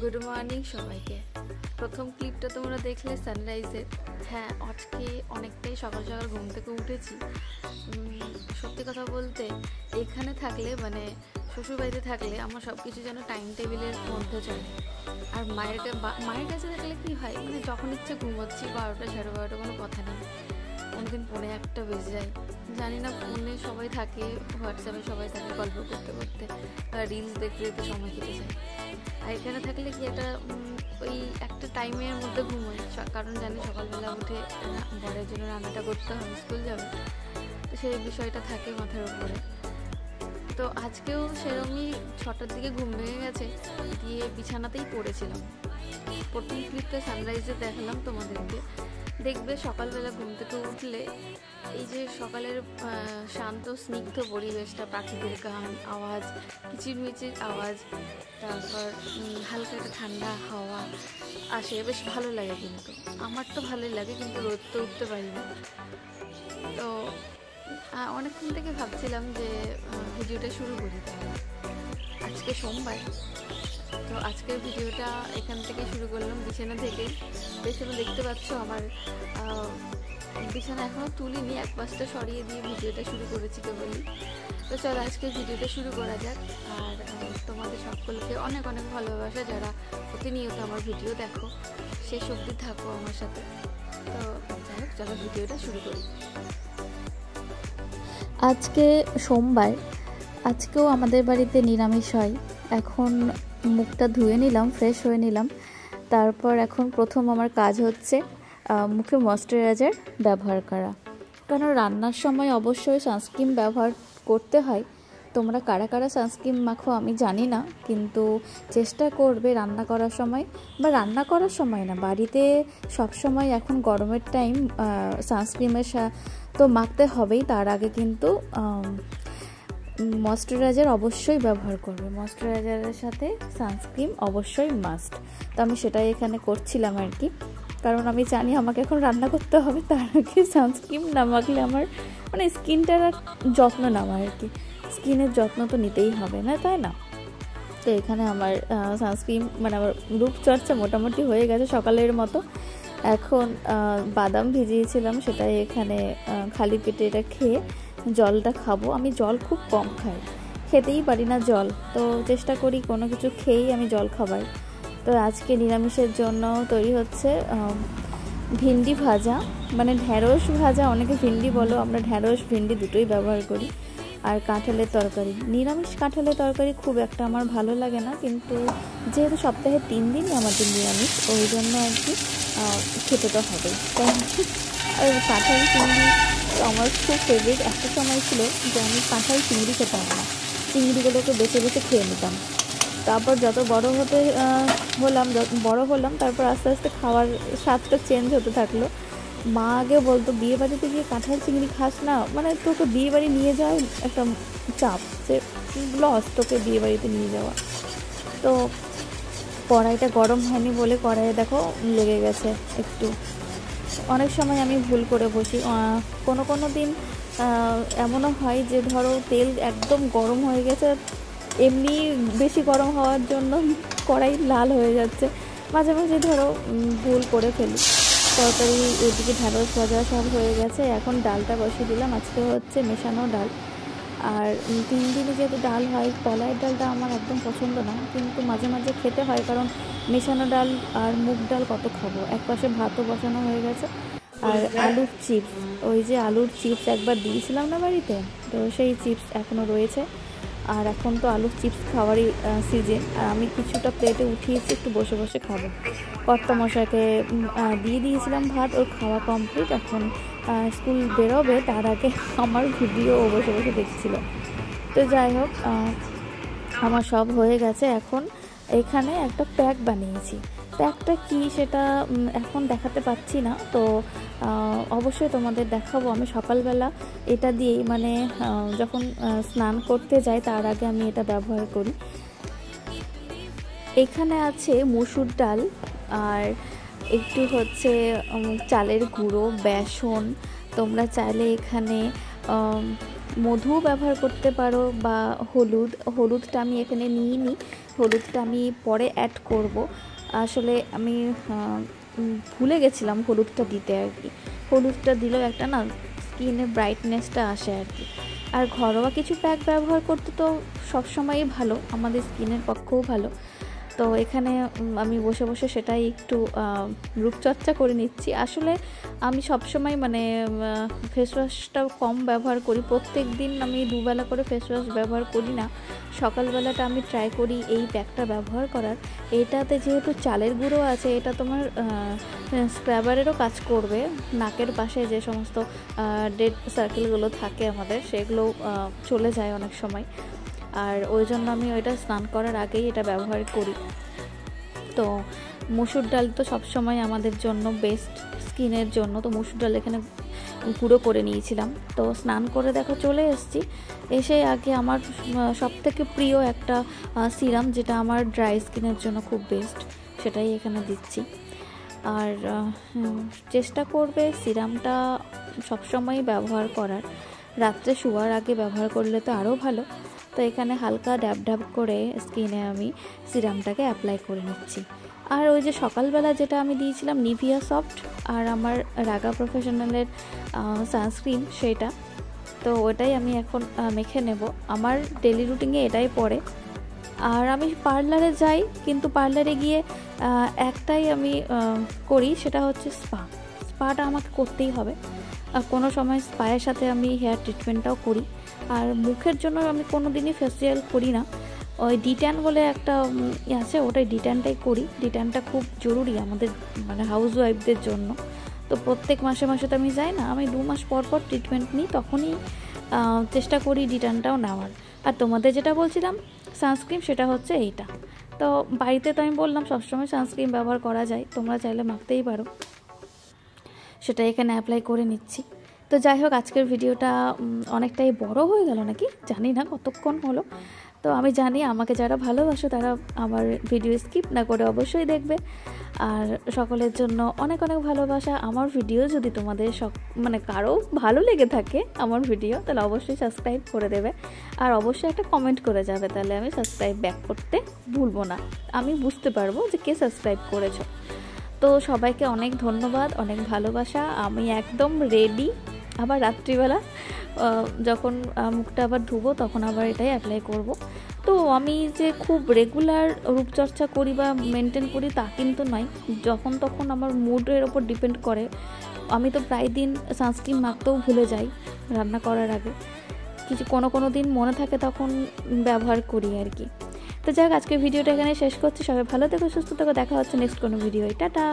Good morning সবাইকে। প্রথম ক্লিপটা তোমরা দেখলে সানরাইজের। হ্যাঁ, আজকে অনেকটাই সকাল সকাল ঘুম থেকে উঠেছি। সত্যি কথা বলতে এখানে থাকলে মানে শ্বশুরবাড়িতে থাকলে আমার সব কিছু যেন টাইম টেবিলের মধ্যে চলে। আর মায়ের কাছে থাকলে কি হয়, মানে যখন ইচ্ছে ঘুমোচ্ছি, 12টা 12:30 কোনো কথা নেই। কোনোদিন 1:45 বেজে যায়, জানি না। ফোনে সবাই থাকে, হোয়াটসঅ্যাপে সবাই থাকে, গল্প করতে করতে রিলস দেখতে দেখতে সময় কেটে যায়। আর এখানে থাকলে কি ওই একটা টাইমের মধ্যে ঘুমোই, কারণ জানি সকালবেলা উঠে বরের জন্য রান্নাটা করতে হবে, স্কুল যাবে, তো সেই বিষয়টা থাকে মাথার উপরে। তো আজকেও সেরকমই 6টার দিকে ঘুম ভেঙে গেছে, দিয়ে বিছানাতেই পড়েছিলাম। প্রথম ক্লিপটা সানরাইজে দেখালাম তোমাদেরকে। দেখবে সকালবেলা ঘুম থেকে উঠলে এই যে সকালের শান্ত স্নিগ্ধ পরিবেশটা, পাখিদের গান, আওয়াজ, কিচিরমিচির আওয়াজ, তারপর হালকা একটা ঠান্ডা হাওয়া আসে, বেশ ভালো লাগে। কিন্তু আমার তো ভালোই লাগে, কিন্তু রোদ তো উঠতে পারি না। তো অনেকক্ষণ থেকে ভাবছিলাম যে ভিডিওটা শুরু করি। আজকে সোমবার, তো আজকের ভিডিওটা এখান থেকে শুরু করলাম, বিছানা থেকেই। পেছনে দেখতে পাচ্ছ আমার বিছানা এখনও তুলিনি, এক পাশটা সরিয়ে দিয়ে ভিডিওটা শুরু করেছি কেবলই। তো চলো আজকের ভিডিওটা শুরু করা যাক। আর তোমাদের সকলকে অনেক অনেক ভালোবাসা, যারা প্রতিনিয়ত আমার ভিডিও দেখো, শেষ অবধি থাকো আমার সাথে। তো যাই হোক, চলো ভিডিওটা শুরু করি। আজকে সোমবার, আজকেও আমাদের বাড়িতে নিরামিষ হয়। এখন মুখটা ধুয়ে নিলাম, ফ্রেশ হয়ে নিলাম। তারপর এখন প্রথম আমার কাজ হচ্ছে মুখে ময়েশ্চারাইজার ব্যবহার করা, কারণ রান্নার সময় অবশ্যই সানস্ক্রিন ব্যবহার করতে হয়। তোমরা কারা কারা সানস্ক্রিন মাখো আমি জানি না, কিন্তু চেষ্টা করবে রান্না করার সময়, বা রান্না করার সময় না, বাড়িতে সব সময় এখন গরমের টাইম সানস্ক্রিনের তো মাখতে হবেই। তার আগে কিন্তু ময়েশ্চারাইজার অবশ্যই ব্যবহার করবে। ময়েশ্চারাইজারের সাথে সানস্ক্রিন অবশ্যই মাস্ট। তো আমি সেটাই এখানে করছিলাম আর কি, কারণ আমি জানি আমাকে এখন রান্না করতে হবে, তার আগে সানস্ক্রিন না মাখলে আমার মানে স্কিনটার যত্ন নেওয়া আর কি, স্কিনের যত্ন তো নিতেই হবে না, তাই না? তো এখানে আমার সানস্ক্রিন মানে আমার রূপচর্চা মোটামুটি হয়ে গেছে সকালের মতো। এখন বাদাম ভিজিয়েছিলাম, সেটাই এখানে খালি পেটে এটা খেয়ে জলটা খাবো। আমি জল খুব কম খাই, খেতেই পারি না জল, তো চেষ্টা করি কোনো কিছু খেয়েই আমি জল খাবার। তো আজকে নিরামিষের জন্য তৈরি হচ্ছে ভিন্ডি ভাজা, মানে ঢ্যাঁড়স ভাজা, অনেকে ভিন্ডি বলো, আমরা ঢ্যাঁড়স ভিন্ডি দুটোই ব্যবহার করি। আর কাঁঠালের তরকারি, নিরামিষ কাঁঠালের তরকারি খুব একটা আমার ভালো লাগে না, কিন্তু যেহেতু সপ্তাহে 3 দিনই আমাদের নিরামিষ, ওই জন্য আর কি খেতে তো হবে। আর কাঁঠাল চিংড়ি আমার খুব ফেভারিট। একটা সময় ছিল যে আমি কাঁঠাল চিংড়ি খেতাম না, চিংড়িগুলোকে বেছে বেছে খেয়ে নিতাম। তারপর যত বড় হলাম, তারপর আস্তে আস্তে খাওয়ার স্বাদটা চেঞ্জ হতে থাকলো। মা আগে বলতো বিয়ে বাড়িতে গিয়ে কাঁঠাল চিংড়ি খাস না, মানে তোকে বিয়ে বাড়ি নিয়ে যাওয়া একটা চাপ, যে লস তোকে বিয়ে বাড়িতে নিয়ে যাওয়া। তো কড়াইটা গরম হয়নি বলে কড়াইয়ে দেখো লেগে গেছে একটু। অনেক সময় আমি ভুল করে বসি, কোনো দিন এমনও হয় যে ধরো তেল একদম গরম হয়ে গেছে, এমনি বেশি গরম হওয়ার জন্য কড়াই লাল হয়ে যাচ্ছে। মাঝে মাঝে ধরো ভুল করে ফেলি। তরকারি এদিকে ঢ্যাঁড়স ভাজা সব হয়ে গেছে, এখন ডালটা বসিয়ে দিলাম। আজকে হচ্ছে মেশানো ডাল। আর 3 দিনে যেহেতু ডাল হয়, কলাইয়ের ডালটা আমার একদম পছন্দ না, কিন্তু মাঝে মাঝে খেতে হয়, কারণ মেশানো ডাল আর মুগ ডাল কত খাবো। এক পাশে ভাতও বসানো হয়ে গেছে। আর আলুর চিপস, ওই যে আলুর চিপস একবার দিয়েছিলাম না বাড়িতে, তো সেই চিপস এখনও রয়েছে। আর এখন তো আলুর চিপস খাওয়ারই সিজন, আর আমি কিছুটা প্লেটে উঠিয়েছি, একটু বসে বসে খাবো। কর্তামশাইকে দিয়ে দিয়েছিলাম ভাত, ওর খাওয়া কমপ্লিট। এখন স্কুল বেরোবে, তার আগে আমার ভিডিও ও বসে বসে দেখছিল। তো যাই হোক, আমার সব হয়ে গেছে। এখন এখানে একটা প্যাক বানিয়েছি, প্যাকটা কি সেটা এখন দেখাতে পাচ্ছি না, তো অবশ্যই তোমাদের দেখাবো। আমি সকালবেলা এটা দিয়েই মানে যখন স্নান করতে যাই তার আগে আমি এটা ব্যবহার করি। এখানে আছে মসুর ডাল, আর একটু হচ্ছে চালের গুঁড়ো, বেসন, তোমরা চাইলে এখানে মধু ব্যবহার করতে পারো বা হলুদটা আমি এখানে নিইনি, হলুদটা আমি পরে অ্যাড করব। আসলে আমি ভুলে গেছিলাম হলুদটা দিতে আর কি। হলুদটা দিলেও একটা না স্কিনের ব্রাইটনেসটা আসে আর কি। আর ঘরোয়া কিছু প্যাক ব্যবহার করতে তো সবসময়ই ভালো, আমাদের স্কিনের পক্ষেও ভালো। তো এখানে আমি বসে বসে সেটাই একটু রূপচর্চা করে নিচ্ছি। আসলে আমি সবসময় মানে ফেস ওয়াশটা কম ব্যবহার করি, প্রত্যেক দিন আমি দুবেলা করে ফেস ওয়াশ ব্যবহার করি না। সকালবেলাটা আমি ট্রাই করি এই প্যাকটা ব্যবহার করার। এটাতে যেহেতু চালের গুঁড়ো আছে, এটা তোমার স্ক্রাবারেরও কাজ করবে। নাকের পাশে যে সমস্ত ডেড সার্কেলগুলো থাকে আমাদের, সেগুলো চলে যায় অনেক সময়। আর ওই জন্য আমি ওইটা স্নান করার আগেই এটা ব্যবহার করি। তো মসুর ডাল তো সবসময় আমাদের জন্য বেস্ট স্কিনের জন্য, তো মসুর ডাল এখানে গুঁড়ো করে নিয়েছিলাম। তো স্নান করে দেখো চলে এসেছি। এসে আগে আমার সবথেকে প্রিয় একটা সিরাম, যেটা আমার ড্রাই স্কিনের জন্য খুব বেস্ট, সেটাই এখানে দিচ্ছি। আর চেষ্টা করবে সিরামটা সবসময় ব্যবহার করার, রাত্রে শোয়ার আগে ব্যবহার করলে তো আরও ভালো। তো এখানে হালকা ড্যাব ড্যাব করে স্কিনে আমি সিরামটাকে অ্যাপ্লাই করে নিচ্ছি। আর ওই যে সকালবেলা যেটা আমি দিয়েছিলাম নিভিয়া সফট আর আমার রাগা প্রফেশনালের সানস্ক্রিন, সেটা তো ওটাই আমি এখন মেখে নেব। আমার ডেলি রুটিনে এটাই পড়ে। আর আমি পার্লারে যাই, কিন্তু পার্লারে গিয়ে একটাই আমি করি, সেটা হচ্ছে স্পাটা আমাকে করতেই হবে। কোনো সময় স্পায়ের সাথে আমি হেয়ার ট্রিটমেন্টটাও করি। আর মুখের জন্য আমি কোনো দিনই ফেসিয়াল করি না, ওই ডিট্যান বলে একটা আছে, ওটাই ডিট্যানটাই করি। ডিট্যানটা খুব জরুরি আমাদের মানে হাউস ওয়াইফদের জন্য। তো প্রত্যেক মাসে মাসে তো আমি যাই না, আমি 2 মাস পর পর ট্রিটমেন্ট নিই, তখনই চেষ্টা করি ডিট্যানটাও নেওয়ার। আর তোমাদের যেটা বলছিলাম সানস্ক্রিন, সেটা হচ্ছে এইটা। তো বাড়িতে তো আমি বললাম সবসময় সানস্ক্রিন ব্যবহার করা যায়, তোমরা চাইলে মাখতেই পারো, সেটা এখানে অ্যাপ্লাই করে নিচ্ছি। তো যাই হোক, আজকের ভিডিওটা অনেকটাই বড় হয়ে গেল নাকি জানি না কতক্ষণ হলো। তো আমি জানি আমাকে যারা ভালোবাসো তারা আমার ভিডিও স্কিপ না করে অবশ্যই দেখবে। আর সকলের জন্য অনেক অনেক ভালোবাসা। আমার ভিডিও যদি তোমাদের মানে কারো ভালো লেগে থাকে আমার ভিডিও, তাহলে অবশ্যই সাবস্ক্রাইব করে দেবে। আর অবশ্যই একটা কমেন্ট করে যাবে, তাহলে আমি সাবস্ক্রাইব ব্যাক করতে ভুলবো না, আমি বুঝতে পারবো যে কে সাবস্ক্রাইব করেছো। তো সবাইকে অনেক ধন্যবাদ, অনেক ভালোবাসা। আমি একদম রেডি, আবার রাত্রিবেলা যখন মুখটা আবার ধুবো তখন আবার এটাই অ্যাপ্লাই করব। তো আমি যে খুব রেগুলার রূপচর্চা করি বা মেনটেন করি তা কিন্তু নয়, যখন তখন আমার মুডের ওপর ডিপেন্ড করে। আমি তো প্রায় দিন সানস্ক্রিন মাখতেও ভুলে যাই রান্না করার আগে, কোনো দিন মনে থাকে তখন ব্যবহার করি আর কি। তো যাক, আজকের ভিডিওটা এখানে শেষ করছি। সবাই ভালো থেকো, সুস্থ থেকো, দেখা হচ্ছে নেক্সট কোনো ভিডিও। টাটা।